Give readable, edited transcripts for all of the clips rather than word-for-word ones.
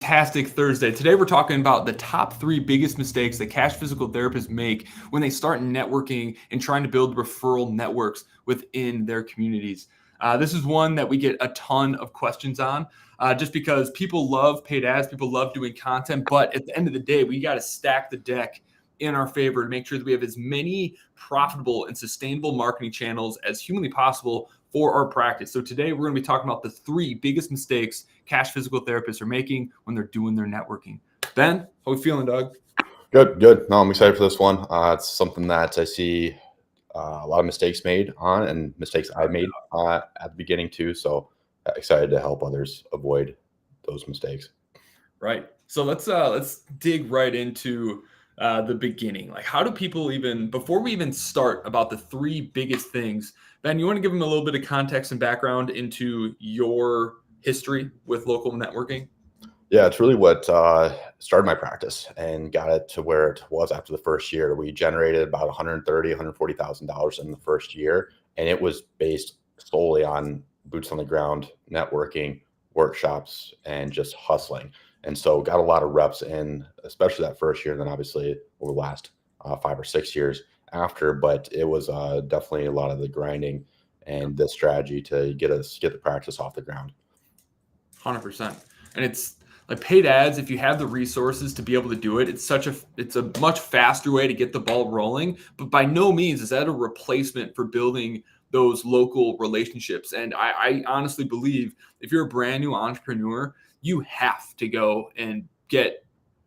Fantastic Thursday. Today we're talking about the top 3 biggest mistakes that cash physical therapists make when they start networking and trying to build referral networks within their communities. This is one that we get a ton of questions on, just because people love paid ads, people love doing content, but at the end of the day, we got to stack the deck in our favor to make sure that we have as many profitable and sustainable marketing channels as humanly possible for our practice. So today we're going to be talking about the 3 biggest mistakes cash physical therapists are making when they're doing their networking. Ben, how we feeling, Doug? Good. No, I'm excited for this one. It's something that I see a lot of mistakes made on, and mistakes I made at the beginning too. So excited to help others avoid those mistakes. Right. So let's dig right into the beginning. Like, how do people even, before we even start about the 3 biggest things, Ben, you want to give them a little bit of context and background into your history with local networking? Yeah, it's really what started my practice and got it to where it was after the first year. We generated about $130,000, $140,000 in the first year, and it was based solely on boots on the ground, networking, workshops, and just hustling. And so got a lot of reps in, especially that first year, and then obviously over the last 5 or 6 years after. But it was definitely a lot of the grinding and the strategy to get the practice off the ground. 100%. And it's like paid ads, if you have the resources to be able to do it, it's a much faster way to get the ball rolling. But by no means is that a replacement for building those local relationships. And I honestly believe if you're a brand new entrepreneur, you have to go and get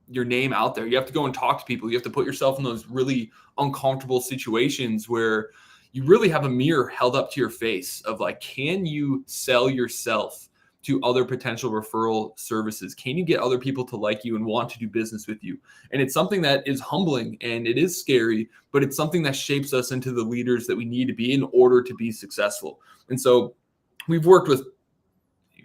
your name out there. You have to go and talk to people. You have to put yourself in those really uncomfortable situations where you really have a mirror held up to your face of like, can you sell yourself to other potential referral services? Can you get other people to like you and want to do business with you? And it's something that is humbling and it is scary, but it's something that shapes us into the leaders that we need to be in order to be successful. And so we've worked with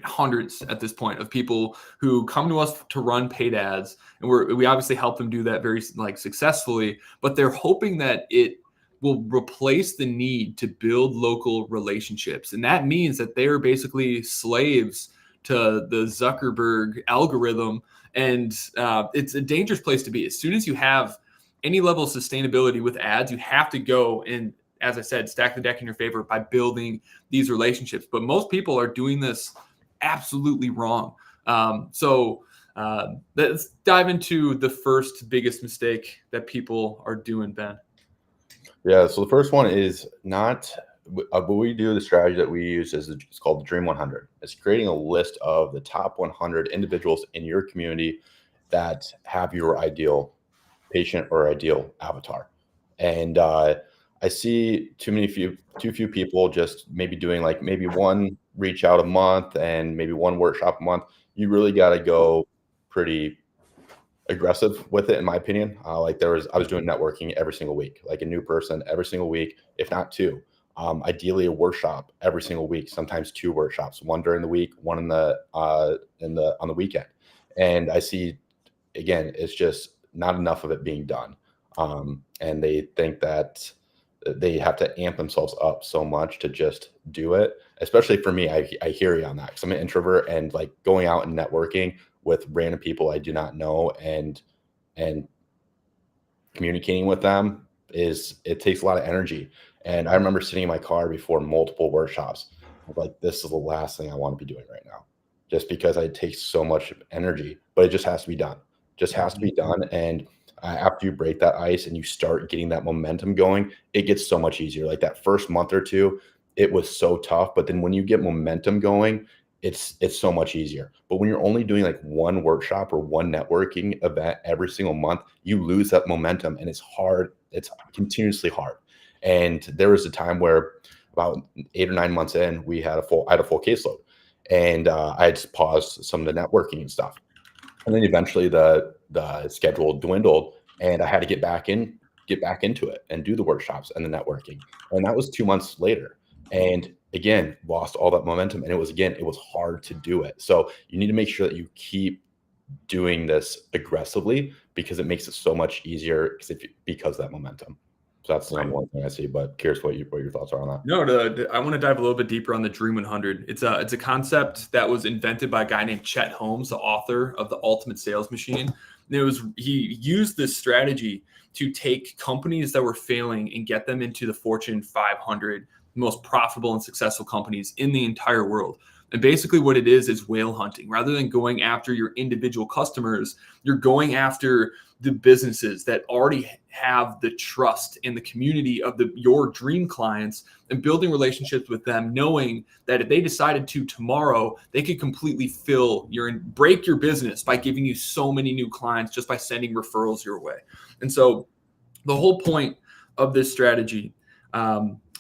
hundreds at this point of people who come to us to run paid ads, and we obviously help them do that very successfully, but they're hoping that it will replace the need to build local relationships. And that means that they're basically slaves to the Zuckerberg algorithm. And it's a dangerous place to be. As soon as you have any level of sustainability with ads, you have to go and, as I said, stack the deck in your favor by building these relationships. But most people are doing this absolutely wrong. Let's dive into the first biggest mistake that people are doing, Ben. Yeah, so the first one is not what we do. The strategy that we use it's called the Dream 100. It's creating a list of the top 100 individuals in your community that have your ideal patient or ideal avatar. And I see too few people just maybe doing like maybe one reach out a month and maybe one workshop a month. You really got to go pretty aggressive with it, in my opinion. I was doing networking every single week, like a new person every single week, if not 2. Ideally, a workshop every single week. Sometimes 2 workshops, one during the week, one on the weekend. And I see, again, it's just not enough of it being done, and they think that they have to amp themselves up so much to just do it. Especially for me, I hear you on that because I'm an introvert, and like going out and networking with random people I do not know and communicating with them it takes a lot of energy. And I remember sitting in my car before multiple workshops. I'm like, this is the last thing I want to be doing right now, just because it takes so much energy, but it just has to be done. Just has to be done. And after you break that ice and you start getting that momentum going, it gets so much easier. Like that first month or 2, it was so tough. But then when you get momentum going, it's so much easier. But when you're only doing like one workshop or one networking event every single month, you lose that momentum, and it's hard. It's continuously hard. And there was a time where about 8 or 9 months in, I had a full caseload, and I had to pause some of the networking and stuff. And then eventually the schedule dwindled, and I had to get back into it and do the workshops and the networking. And that was 2 months later. And again, lost all that momentum. And it was hard to do it. So you need to make sure that you keep doing this aggressively, because it makes it so much easier because of that momentum. So that's the number one thing I see. But curious what your thoughts are on that. No, I want to dive a little bit deeper on the Dream 100. It's a concept that was invented by a guy named Chet Holmes, the author of The Ultimate Sales Machine. And he used this strategy to take companies that were failing and get them into the Fortune 500 most profitable and successful companies in the entire world. And basically what it is whale hunting. Rather than going after your individual customers, you're going after the businesses that already have the trust in the community of your dream clients and building relationships with them, knowing that if they decided to tomorrow, they could completely break your business by giving you so many new clients just by sending referrals your way. And so the whole point of this strategy,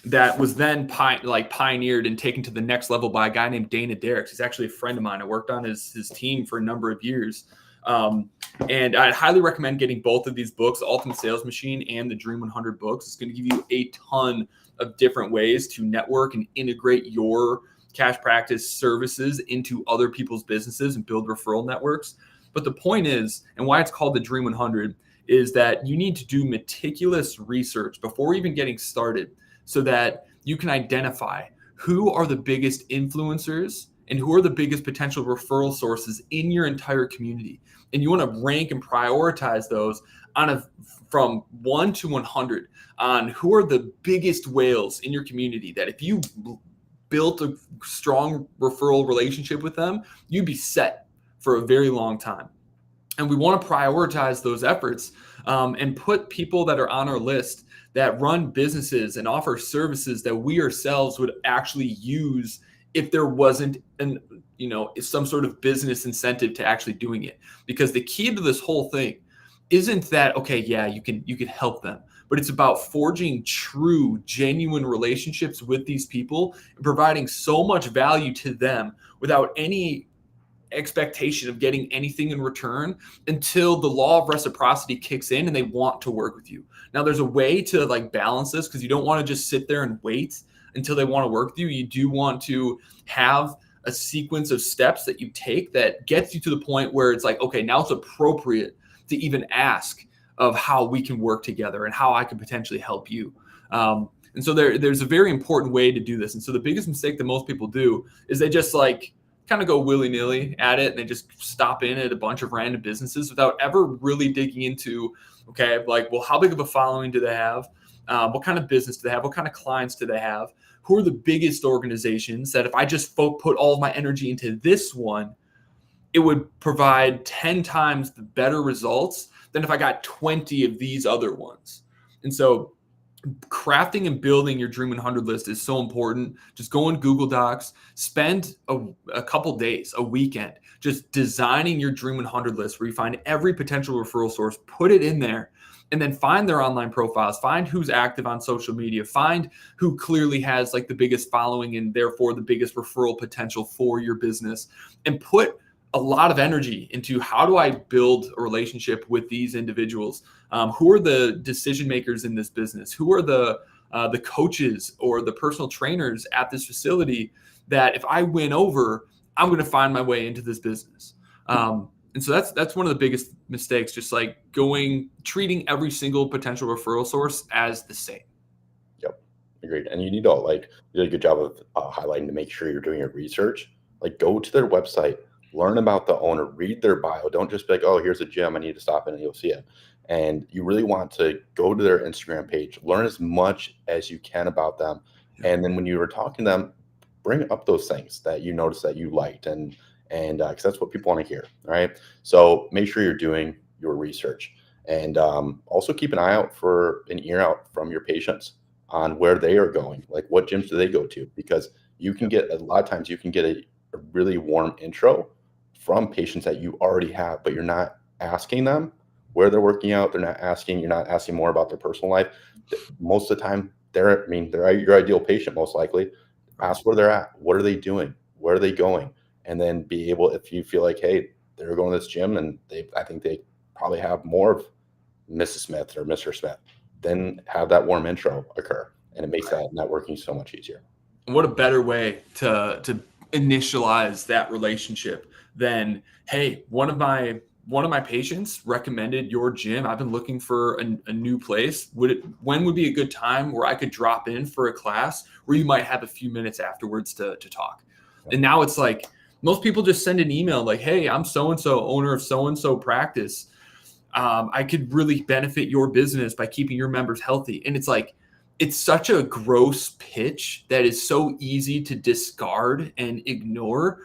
that was then pioneered and taken to the next level by a guy named Dana Derricks. He's actually a friend of mine. I worked on his team for a number of years. And I'd highly recommend getting both of these books, The Ultimate Sales Machine and the Dream 100 books. It's going to give you a ton of different ways to network and integrate your cash practice services into other people's businesses and build referral networks. But the point is, and why it's called the Dream 100, is that you need to do meticulous research before even getting started, so that you can identify who are the biggest influencers and who are the biggest potential referral sources in your entire community. And you want to rank and prioritize those from 1 to 100 on who are the biggest whales in your community, that if you built a strong referral relationship with them, you'd be set for a very long time. And we want to prioritize those efforts and put people that are on our list that run businesses and offer services that we ourselves would actually use if there wasn't some sort of business incentive to actually doing it. Because the key to this whole thing isn't that, okay, yeah, you can help them, but it's about forging true, genuine relationships with these people and providing so much value to them without any expectation of getting anything in return until the law of reciprocity kicks in and they want to work with you. Now, there's a way to balance this, because you don't want to just sit there and wait until they want to work with you. You do want to have a sequence of steps that you take that gets you to the point where it's like, okay, now it's appropriate to even ask of how we can work together and how I could potentially help you. And so there's a very important way to do this. And so the biggest mistake that most people do is they just kind of go willy-nilly at it, and they just stop in at a bunch of random businesses without ever really digging into, okay, well, how big of a following do they have? What kind of business do they have? What kind of clients do they have? Who are the biggest organizations that if I just put all of my energy into this one, it would provide 10 times the better results than if I got 20 of these other ones. And so crafting and building your Dream 100 list is so important. Just go on Google Docs, spend a couple days, a weekend, just designing your Dream 100 list where you find every potential referral source, put it in there, and then find their online profiles, find who's active on social media, find who clearly has the biggest following and therefore the biggest referral potential for your business, and put a lot of energy into how do I build a relationship with these individuals? Who are the decision makers in this business? Who are the coaches or the personal trainers at this facility that if I win over, I'm going to find my way into this business? And so that's one of the biggest mistakes, just treating every single potential referral source as the same. Yep, agreed. And you need to you did a good job of highlighting to make sure you're doing your research. Go to their website, learn about the owner, read their bio. Don't just be like, oh, here's a gym, I need to stop in and you'll see it. And you really want to go to their Instagram page, learn as much as you can about them. And then when you were talking to them, bring up those things that you noticed that you liked, and because that's what people want to hear, right? So make sure you're doing your research, and also keep an eye out for an ear out from your patients on where they are going. What gyms do they go to? Because you can get, a lot of times you can get a really warm intro from patients that you already have, but you're not asking them where they're working out. You're not asking more about their personal life. Most of the time, they're your ideal patient, most likely. Ask where they're at. What are they doing? Where are they going? And then be able, if you feel like, hey, they're going to this gym and I think they probably have more of Mrs. Smith or Mr. Smith, then have that warm intro occur. And it makes that networking so much easier. What a better way to initialize that relationship than, hey, one of my one of my patients recommended your gym. I've been looking for a new place. When would be a good time where I could drop in for a class where you might have a few minutes afterwards to talk? And now it's like most people just send an email like, hey, I'm so-and-so, owner of so-and-so practice. I could really benefit your business by keeping your members healthy. And it's like, it's such a gross pitch that is so easy to discard and ignore.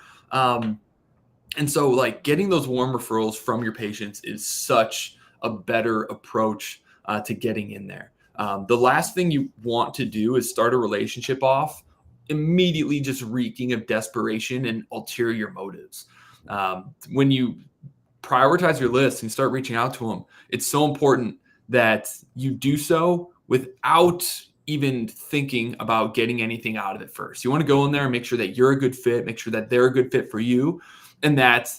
And so like getting those warm referrals from your patients is such a better approach to getting in there. The last thing you want to do is start a relationship off immediately just reeking of desperation and ulterior motives. When you prioritize your list and start reaching out to them, it's so important that you do so without even thinking about getting anything out of it first. You want to go in there and make sure that you're a good fit, make sure that they're a good fit for you, and that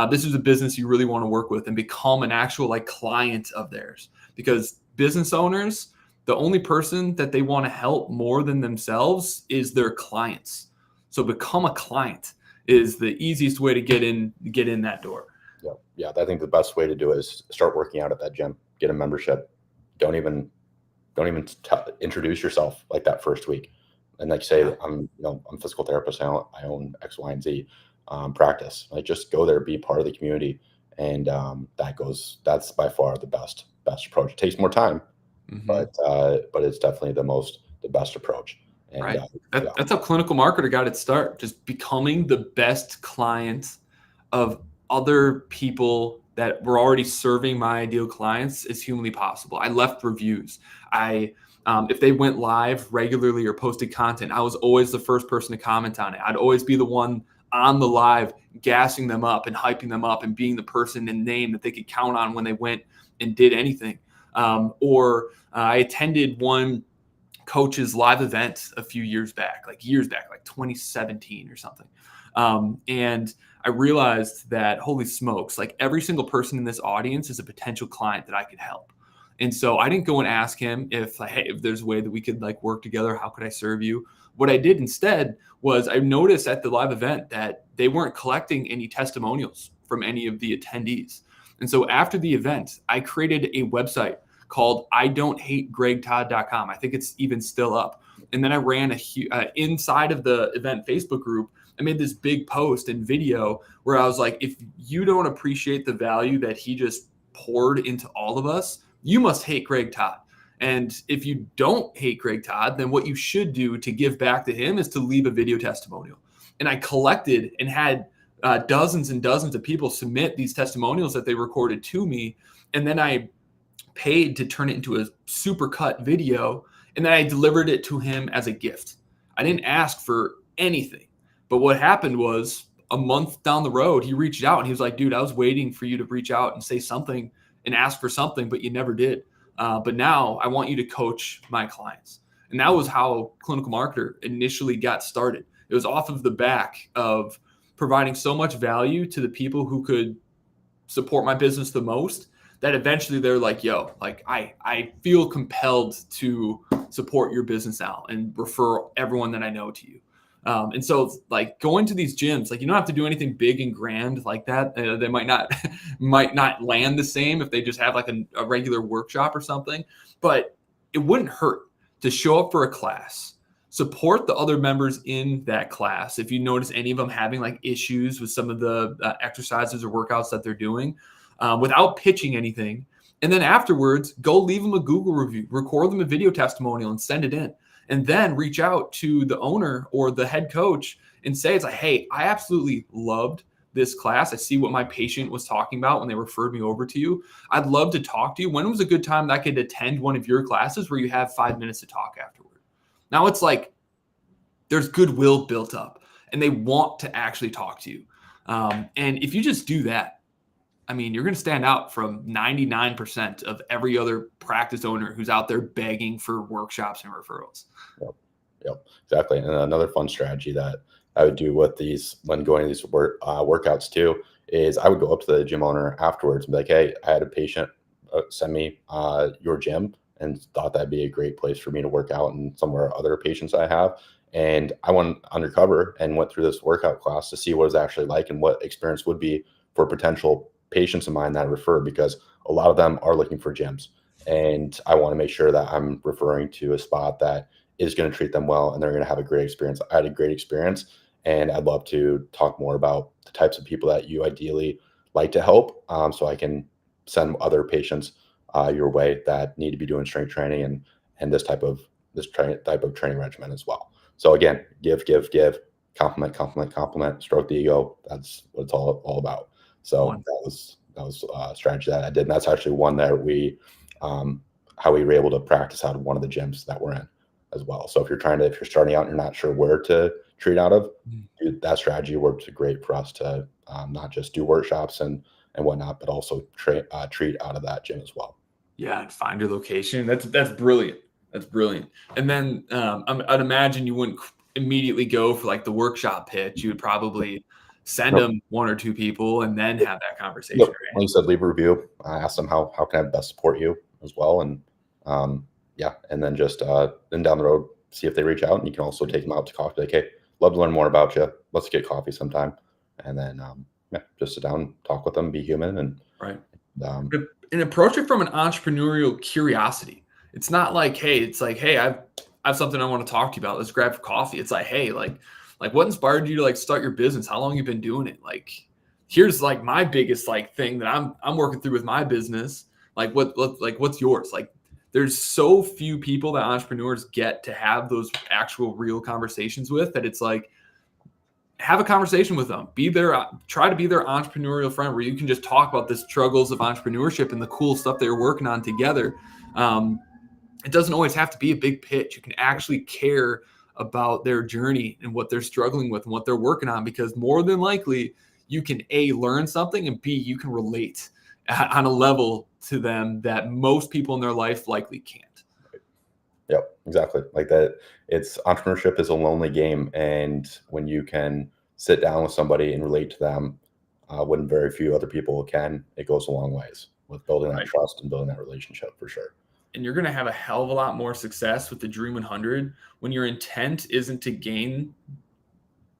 this is a business you really want to work with and become an actual like client of theirs. Because business owners, the only person that they want to help more than themselves is their clients. So become a client is the easiest way to get in that door. Yeah. I think the best way to do it is start working out at that gym, get a membership. Don't even introduce yourself like that first week. And like say, I'm a physical therapist. I own X, Y, and Z practice. Like just go there, be part of the community. And that's by far the best approach. It takes more time, but it's definitely the best approach. And, right. That's how Clinical Marketer got its start. Just becoming the best client of other people that were already serving my ideal clients as humanly possible. I left reviews. If they went live regularly or posted content, I was always the first person to comment on it. I'd always be the one on the live, gassing them up and hyping them up and being the person and name that they could count on when they went and did anything. I attended one coach's live event a few years back, like 2017 or something. And I realized that, holy smokes, like every single person in this audience is a potential client that I could help. And so I didn't go and ask him if there's a way that we could like work together. How could I serve you? What I did instead was I noticed at the live event that they weren't collecting any testimonials from any of the attendees. And so after the event, I created a website called idon'thategregtodd.com. I think it's even still up. And then I ran inside of the event Facebook group, I made this big post and video where I was like, if you don't appreciate the value that he just poured into all of us, you must hate Greg Todd. And if you don't hate Greg Todd, then what you should do to give back to him is to leave a video testimonial. And I collected and had dozens and dozens of people submit these testimonials that they recorded to me. And then I paid to turn it into a super cut video. And then I delivered it to him as a gift. I didn't ask for anything. But what happened was a month down the road, he reached out and he was like, dude, I was waiting for you to reach out and say something and ask for something, but you never did. But now I want you to coach my clients. And that was how Clinical Marketer initially got started. It was off of the back of providing so much value to the people who could support my business the most that eventually they're like, yo, like I feel compelled to support your business now and refer everyone that I know to you. And so like going to these gyms, like you don't have to do anything big and grand like that. They might not land the same if they just have like a regular workshop or something, but it wouldn't hurt to show up for a class, support the other members in that class. If you notice any of them having like issues with some of the exercises or workouts that they're doing, without pitching anything. And then afterwards, go leave them a Google review, record them a video testimonial and send it in. And then reach out to the owner or the head coach and say, it's like, hey, I absolutely loved this class. I see what my patient was talking about when they referred me over to you. I'd love to talk to you. When was a good time that I could attend one of your classes where you have 5 minutes to talk afterward? Now it's like there's goodwill built up and they want to actually talk to you. And if you just do that, I mean, you're going to stand out from 99% of every other practice owner who's out there begging for workshops and referrals. Yep, exactly. And another fun strategy that I would do with these when going to these workouts too is I would go up to the gym owner afterwards and be like, hey, I had a patient send me your gym and thought that'd be a great place for me to work out and some of our other patients I have. And I went undercover and went through this workout class to see what it's actually like and what experience would be for potential patients of mine that I refer, because a lot of them are looking for gyms. And I want to make sure that I'm referring to a spot that is going to treat them well and they're going to have a great experience. I had a great experience, and I'd love to talk more about the types of people that you ideally like to help, so I can send other patients your way that need to be doing strength training and type of training regimen as well. So again, give, compliment, compliment, compliment, stroke the ego. That's what it's all about. So that was a strategy that I did, and that's actually one that how we were able to practice out of one of the gyms that we're in as well. So if you're starting out and you're not sure where to treat out of, that strategy works great for us to not just do workshops and whatnot, but also treat out of that gym as well. Yeah, and find your location. That's brilliant. That's brilliant. And then I'd imagine you wouldn't immediately go for like the workshop pitch. You would probably send Nope. them one or two people and then have that conversation. Yep. Right? Like you said, leave a review. I asked them how can I best support you as well, and yeah, and then just then down the road, see if they reach out, and you can also take them out to coffee. Like, hey, love to learn more about you. Let's get coffee sometime, and then yeah, just sit down, talk with them, be human, and Right. um, And approach it from an entrepreneurial curiosity. It's not like, hey, I have something I want to talk to you about. Let's grab coffee. It's like, hey, like what inspired you to like start your business? How long you been doing it? Like, here's like my biggest like thing that I'm working through with my business. Like what's yours? Like, there's so few people that entrepreneurs get to have those actual real conversations with, that it's like, have a conversation with them, try to be their entrepreneurial friend, where you can just talk about the struggles of entrepreneurship and the cool stuff they're working on together. It doesn't always have to be a big pitch. You can actually care about their journey and what they're struggling with and what they're working on, because more than likely you can learn something, and B, you can relate on a level to them that most people in their life likely can't. Yep, exactly. Like that. Entrepreneurship is a lonely game, and when you can sit down with somebody and relate to them, when very few other people can, it goes a long ways with building that trust and building that relationship for sure. And you're going to have a hell of a lot more success with the Dream 100 when your intent isn't to gain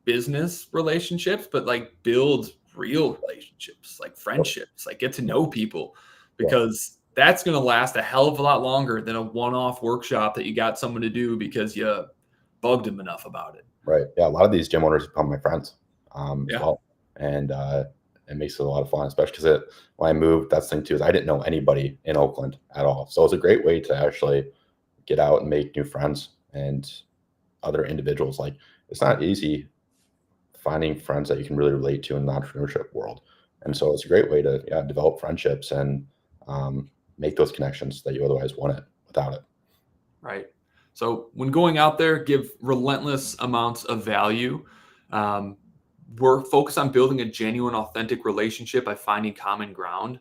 business relationships, but like build real relationships, like friendships, like get to know people, because that's going to last a hell of a lot longer than a one-off workshop that you got someone to do because you bugged them enough about it. Right. Yeah. A lot of these gym owners become my friends as well. And it makes it a lot of fun, especially because when I moved, that's the thing too, is I didn't know anybody in Oakland at all. So it's a great way to actually get out and make new friends and other individuals. Like, it's not easy finding friends that you can really relate to in the entrepreneurship world. And so it's a great way to develop friendships and make those connections that you otherwise wouldn't without it. Right. So when going out there, give relentless amounts of value. Focus on building a genuine, authentic relationship by finding common ground.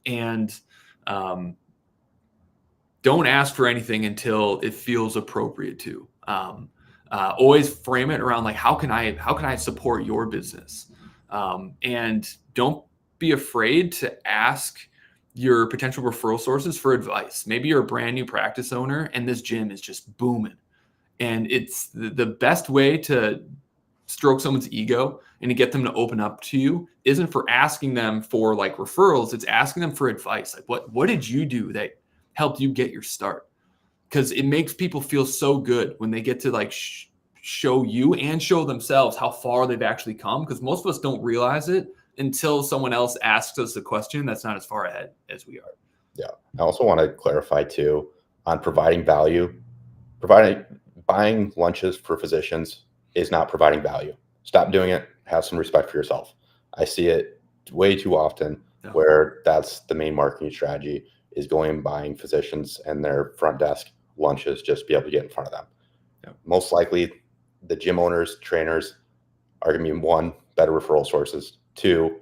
And don't ask for anything until it feels appropriate to. Always frame it around like, how can I support your business? And don't be afraid to ask your potential referral sources for advice. Maybe you're a brand new practice owner and this gym is just booming. And it's the best way to stroke someone's ego and to get them to open up to you isn't for asking them for like referrals. It's asking them for advice. Like, what did you do that helped you get your start? Because it makes people feel so good when they get to like show you and show themselves how far they've actually come. Because most of us don't realize it until someone else asks us a question that's not as far ahead as we are. Yeah. I also want to clarify too on providing value. Buying lunches for physicians is not providing value. Stop doing it. Have some respect for yourself. I see it way too often where that's the main marketing strategy, is going and buying physicians and their front desk lunches just to be able to get in front of them. Most likely the gym owners, trainers are going to be, one, better referral sources. Two,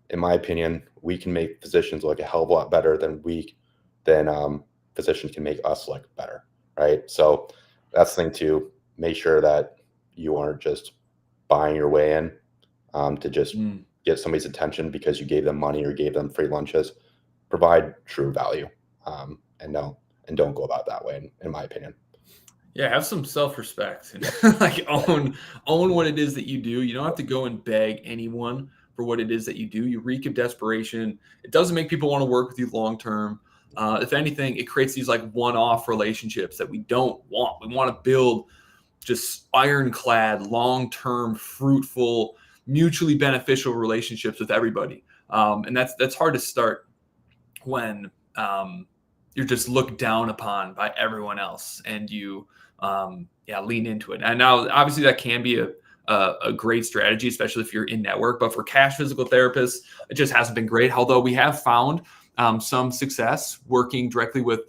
in my opinion, we can make physicians look a hell of a lot better than physicians can make us look better. Right. So that's the thing too. Make sure that you aren't just buying your way in to just get somebody's attention because you gave them money or gave them free lunches. Provide true value and don't go about that way, in my opinion. Yeah, have some self-respect and like own what it is that you do. You don't have to go and beg anyone for what it is that you do. You reek of desperation. It doesn't make people want to work with you long term. If anything, it creates these like one-off relationships that we don't want. We want to build just ironclad, long-term, fruitful, mutually beneficial relationships with everybody. And that's hard to start when you're just looked down upon by everyone else, and you lean into it. And now, obviously, that can be a great strategy, especially if you're in network. But for cash physical therapists, it just hasn't been great. Although we have found some success working directly with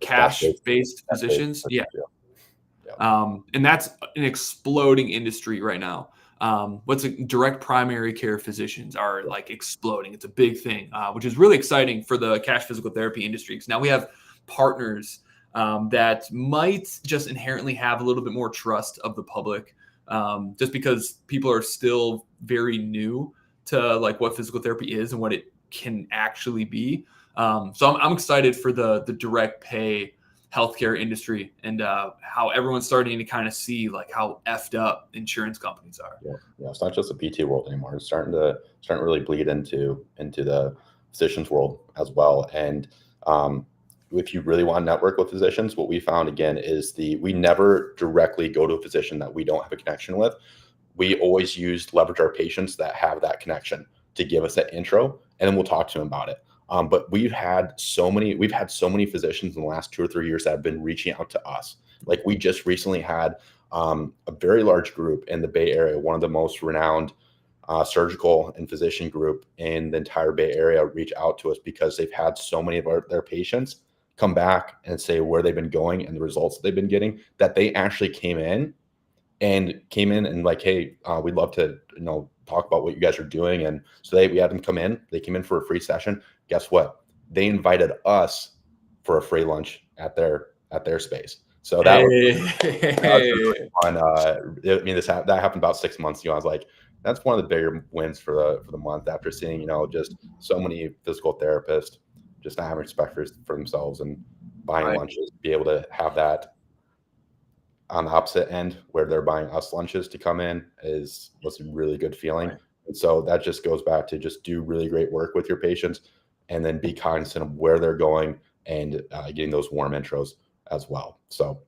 cash-based physicians. Yeah. And that's an exploding industry right now. Direct primary care physicians are like exploding. It's a big thing, which is really exciting for the cash physical therapy industry. Because now we have partners that might just inherently have a little bit more trust of the public, just because people are still very new to like what physical therapy is and what it can actually be. So I'm excited for the direct pay healthcare industry and how everyone's starting to kind of see like how effed up insurance companies are. Yeah, it's not just the PT world anymore. It's starting to really bleed into the physicians world as well. And if you really want to network with physicians, what we found again is we never directly go to a physician that we don't have a connection with. We always leverage our patients that have that connection to give us that intro, and then we'll talk to them about it. But we've had so many physicians in the last 2 or 3 years that have been reaching out to us. Like we just recently had a very large group in the Bay Area, one of the most renowned surgical and physician group in the entire Bay Area, reach out to us because they've had so many of their patients come back and say where they've been going and the results that they've been getting, that they actually came in and like, hey, we'd love to, talk about what you guys are doing. And so we had them come in. They came in for a free session. Guess what? They invited us for a free lunch at their space. So that was really fun. That happened about 6 months ago. I was like, that's one of the bigger wins for the month, after seeing, just so many physical therapists just not having respect for themselves and buying lunches, be able to have that on the opposite end where they're buying us lunches to come in was a really good feeling. Right. And so that just goes back to just do really great work with your patients and then be cognizant of where they're going and getting those warm intros as well. So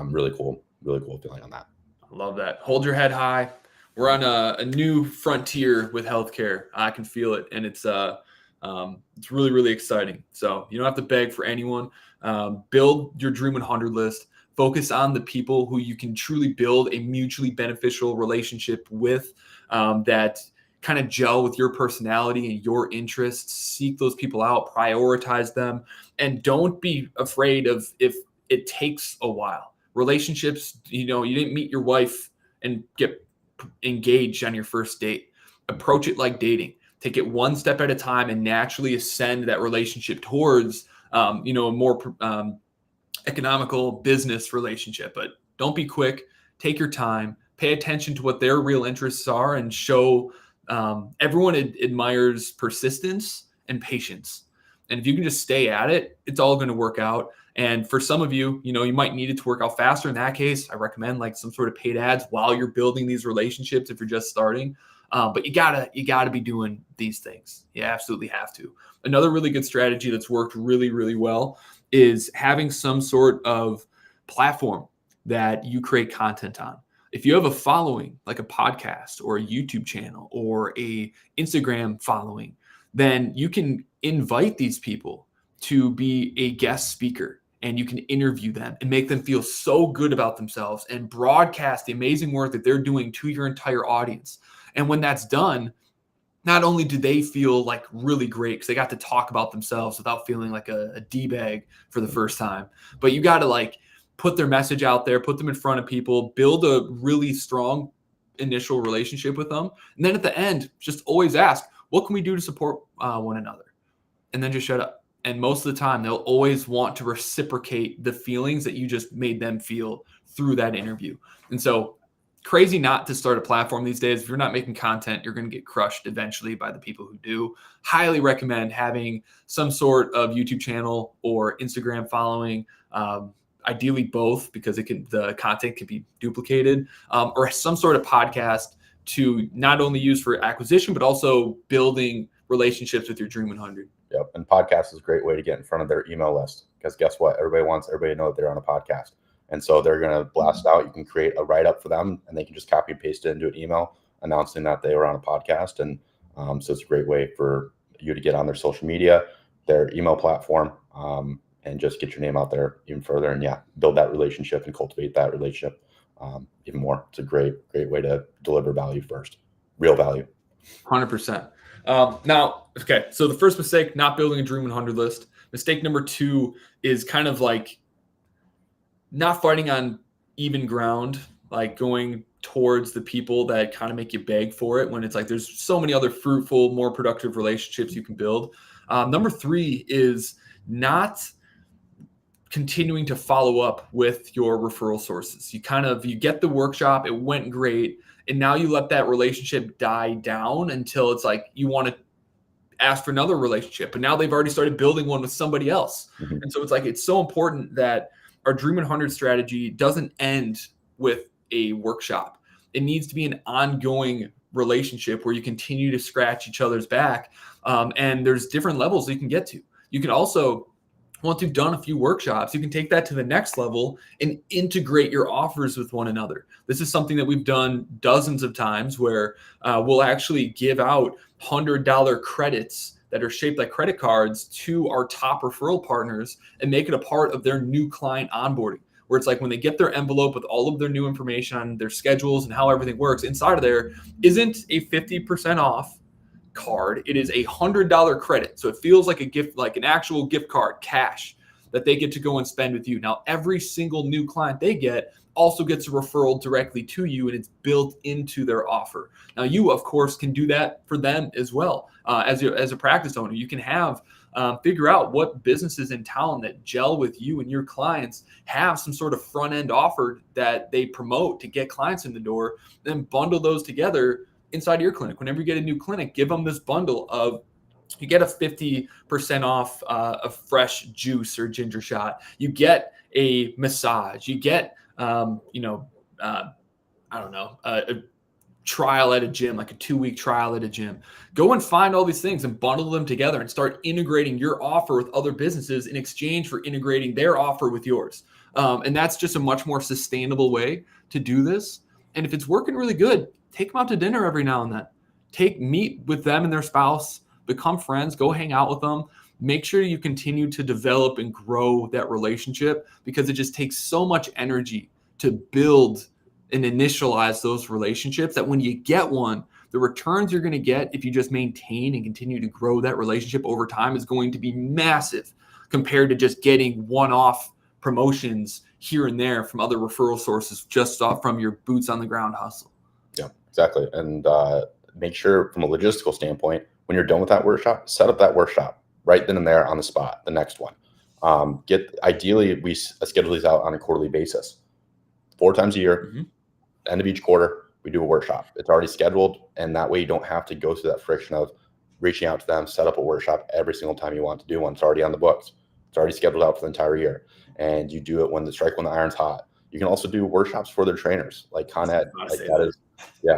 really cool feeling on that. I love that. Hold your head high. We're on a new frontier with healthcare. I can feel it. And it's really, really exciting. So you don't have to beg for anyone. Build your Dream 100 list. Focus on the people who you can truly build a mutually beneficial relationship with, that kind of gel with your personality and your interests. Seek those people out, prioritize them, and don't be afraid of if it takes a while. Relationships, you didn't meet your wife and get engaged on your first date. Approach it like dating. Take it one step at a time and naturally ascend that relationship towards, a more economical business relationship. But don't be quick. Take your time. Pay attention to what their real interests are, and show everyone admires persistence and patience. And if you can just stay at it, it's all going to work out. And for some of you, you might need it to work out faster. In that case, I recommend like some sort of paid ads while you're building these relationships if you're just starting. But you gotta be doing these things. You absolutely have to. Another really good strategy that's worked really, really well is having some sort of platform that you create content on. If you have a following, like a podcast or a YouTube channel or a Instagram following, then you can invite these people to be a guest speaker, and you can interview them and make them feel so good about themselves and broadcast the amazing work that they're doing to your entire audience. And when that's done, not only do they feel like really great because they got to talk about themselves without feeling like a D-bag for the first time, but you got to like put their message out there, put them in front of people, build a really strong initial relationship with them. And then at the end, just always ask, what can we do to support one another? And then just shut up. And most of the time, they'll always want to reciprocate the feelings that you just made them feel through that interview. And so crazy not to start a platform these days. If you're not making content, you're going to get crushed eventually by the people who do. Highly recommend having some sort of YouTube channel or Instagram following, ideally both, because the content can be duplicated, or some sort of podcast to not only use for acquisition, but also building relationships with your Dream 100. Yep. And podcast is a great way to get in front of their email list, because guess what? Everybody wants everybody to know that they're on a podcast. And so they're going to blast out. You can create a write-up for them, and they can just copy and paste it into an email announcing that they were on a podcast. And so it's a great way for you to get on their social media, their email platform, and just get your name out there even further. And build that relationship and cultivate that relationship even more. It's a great way to deliver value first, real value. 100%. Now, okay, so the first mistake, not building a Dream 100 list. Mistake number 2 is kind of like not fighting on even ground, like going towards the people that kind of make you beg for it, when it's like there's so many other fruitful, more productive relationships you can build. Number 3 is not continuing to follow up with your referral sources. You get the workshop, it went great, and now you let that relationship die down until it's like you want to ask for another relationship, but now they've already started building one with somebody else. Mm-hmm. And so it's like, it's so important that our Dream 100 strategy doesn't end with a workshop. It needs to be an ongoing relationship where you continue to scratch each other's back. And there's different levels you can get to. You can also, once you've done a few workshops, you can take that to the next level and integrate your offers with one another. This is something that we've done dozens of times, where we'll actually give out $100 credits that are shaped like credit cards to our top referral partners and make it a part of their new client onboarding, where it's like when they get their envelope with all of their new information on their schedules and how everything works, inside of there isn't a 50% off card. It is $100 credit. So it feels like a gift, like an actual gift card, cash, that they get to go and spend with you. Now, every single new client they get also gets a referral directly to you, and it's built into their offer. Now, you, of course, can do that for them as well. As a practice owner, you can figure out what businesses in town that gel with you and your clients have some sort of front end offer that they promote to get clients in the door, then bundle those together inside your clinic. Whenever you get a new clinic, give them this bundle of, you get a 50% off a fresh juice or ginger shot. You get a massage. You get, a trial at a gym, like a 2-week trial at a gym. Go and find all these things and bundle them together and start integrating your offer with other businesses in exchange for integrating their offer with yours. And that's just a much more sustainable way to do this. And if it's working really good, take them out to dinner every now and then. Meet with them and their spouse, become friends, go hang out with them. Make sure you continue to develop and grow that relationship, because it just takes so much energy to build and initialize those relationships that when you get one, the returns you're going to get if you just maintain and continue to grow that relationship over time is going to be massive compared to just getting one-off promotions here and there from other referral sources just off from your boots on the ground hustle. Yeah, exactly. And make sure from a logistical standpoint, when you're done with that workshop, set up that workshop right then and there on the spot, the next one. Ideally, we schedule these out on a quarterly basis, 4 times a year. Mm-hmm. End of each quarter, we do a workshop. It's already scheduled, and that way you don't have to go through that friction of reaching out to them, set up a workshop every single time you want to do one. It's already on the books. It's already scheduled out for the entire year. And you do it when the iron's hot. You can also do workshops for their trainers, like Con Ed.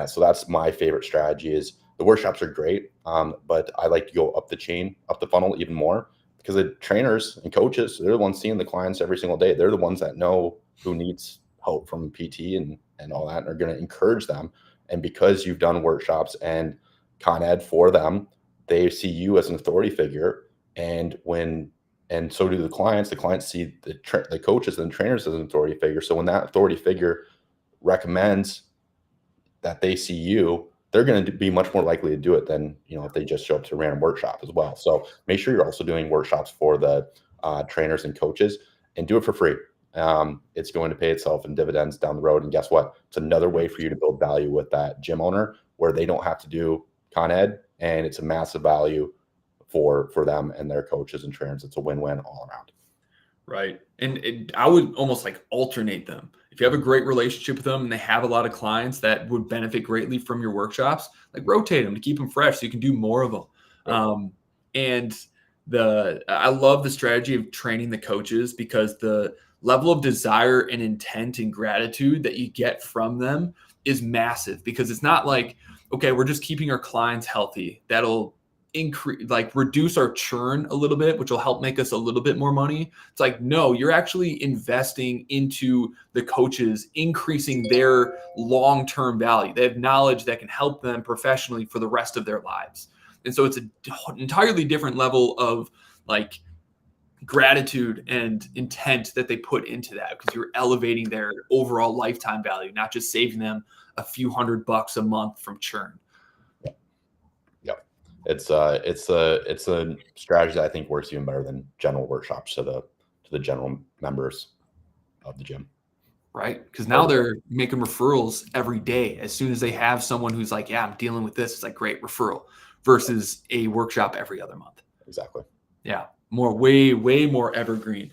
So that's my favorite strategy. Is the workshops are great, but I like to go up the chain, up the funnel even more, because the trainers and coaches, they're the ones seeing the clients every single day. They're the ones that know who needs help from PT and all that, and are going to encourage them. And because you've done workshops and Con Ed for them, they see you as an authority figure. And so do the clients. The clients see the coaches and trainers as an authority figure. So when that authority figure recommends that they see you, they're going to be much more likely to do it than, if they just show up to a random workshop as well. So make sure you're also doing workshops for the trainers and coaches, and do it for free. It's going to pay itself in dividends down the road. And guess what? It's another way for you to build value with that gym owner, where they don't have to do Con Ed, and it's a massive value for them and their coaches and trainers. It's a win-win all around. Right. And I would almost like alternate them. If you have a great relationship with them and they have a lot of clients that would benefit greatly from your workshops, like rotate them to keep them fresh so you can do more of them. Right. I love the strategy of training the coaches, because the level of desire and intent and gratitude that you get from them is massive, because it's not like, okay, we're just keeping our clients healthy. That'll increase, like reduce our churn a little bit, which will help make us a little bit more money. It's like, no, you're actually investing into the coaches, increasing their long-term value. They have knowledge that can help them professionally for the rest of their lives. And so it's an entirely different level of like gratitude and intent that they put into that, because you're elevating their overall lifetime value, not just saving them a few $100 a month from churn. It's a strategy that I think works even better than general workshops to the general members of the gym. Right. Because now they're making referrals every day. As soon as they have someone who's like, yeah, I'm dealing with this, it's like, great, referral, versus a workshop every other month. Exactly. Yeah. Way more evergreen.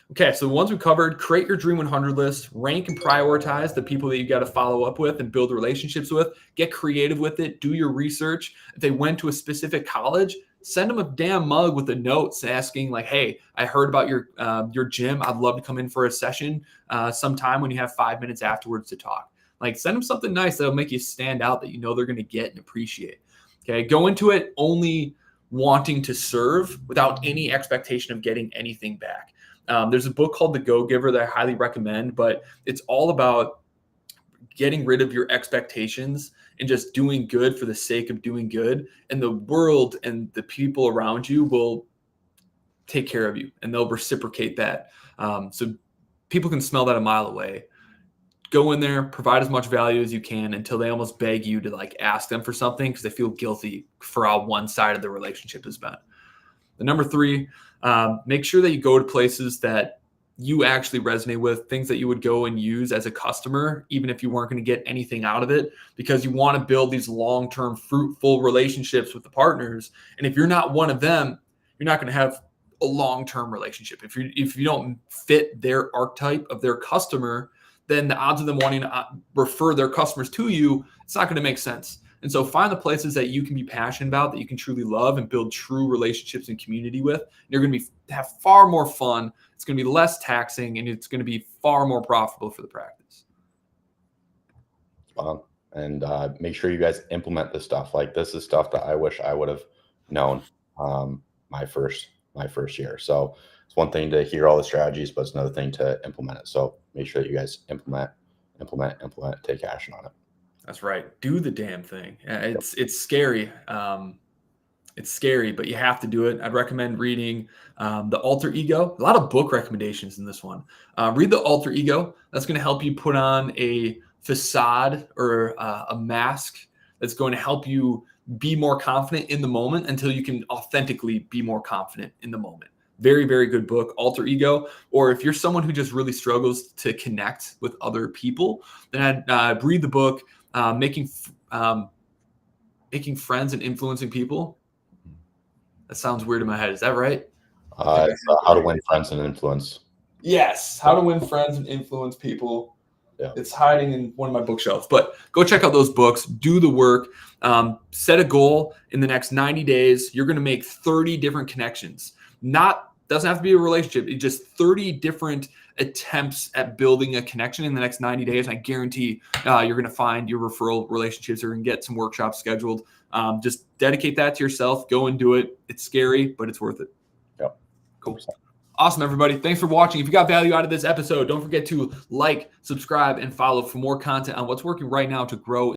Okay. So the ones we covered: create your Dream 100 list, rank and prioritize the people that you got to follow up with and build relationships with, get creative with it, do your research. If they went to a specific college, send them a damn mug with a note asking like, hey, I heard about your gym. I'd love to come in for a session sometime when you have 5 minutes afterwards to talk. Like, send them something nice that'll make you stand out, that you know they're going to get and appreciate. Okay. Go into it only wanting to serve without any expectation of getting anything back. There's a book called The Go-Giver that I highly recommend, but it's all about getting rid of your expectations and just doing good for the sake of doing good. And the world and the people around you will take care of you, and they'll reciprocate that. So people can smell that a mile away. Go in there, provide as much value as you can until they almost beg you to like ask them for something, because they feel guilty for how one side of the relationship has been. The number 3, make sure that you go to places that you actually resonate with, things that you would go and use as a customer, even if you weren't going to get anything out of it, because you want to build these long-term fruitful relationships with the partners. And if you're not one of them, you're not going to have a long-term relationship. If you don't fit their archetype of their customer, then the odds of them wanting to refer their customers to you, it's not going to make sense. And so find the places that you can be passionate about, that you can truly love and build true relationships and community with. And you're going to have far more fun. It's going to be less taxing, and it's going to be far more profitable for the practice. And make sure you guys implement this stuff. Like, this is stuff that I wish I would have known my first year. So it's one thing to hear all the strategies, but it's another thing to implement it. So make sure that you guys implement, take action on it. That's right. Do the damn thing. It's scary. It's scary, but you have to do it. I'd recommend reading The Alter Ego. A lot of book recommendations in this one. Read The Alter Ego. That's going to help you put on a facade or a mask that's going to help you be more confident in the moment until you can authentically be more confident in the moment. Very, very good book, Alter Ego. Or if you're someone who just really struggles to connect with other people, then I'd read the book, Making Friends and Influencing People. That sounds weird in my head. Is that right? How to Win Friends and Influence. Yes, How to Win Friends and Influence People. Yeah. It's hiding in one of my bookshelves. But go check out those books. Do the work. Set a goal. In the next 90 days, you're going to make 30 different connections. Doesn't have to be a relationship. It's just 30 different attempts at building a connection in the next 90 days. And I guarantee you're going to find your referral relationships. You're going to get some workshops scheduled. Just dedicate that to yourself. Go and do it. It's scary, but it's worth it. Yep. Cool. Awesome, everybody. Thanks for watching. If you got value out of this episode, don't forget to like, subscribe, and follow for more content on what's working right now to grow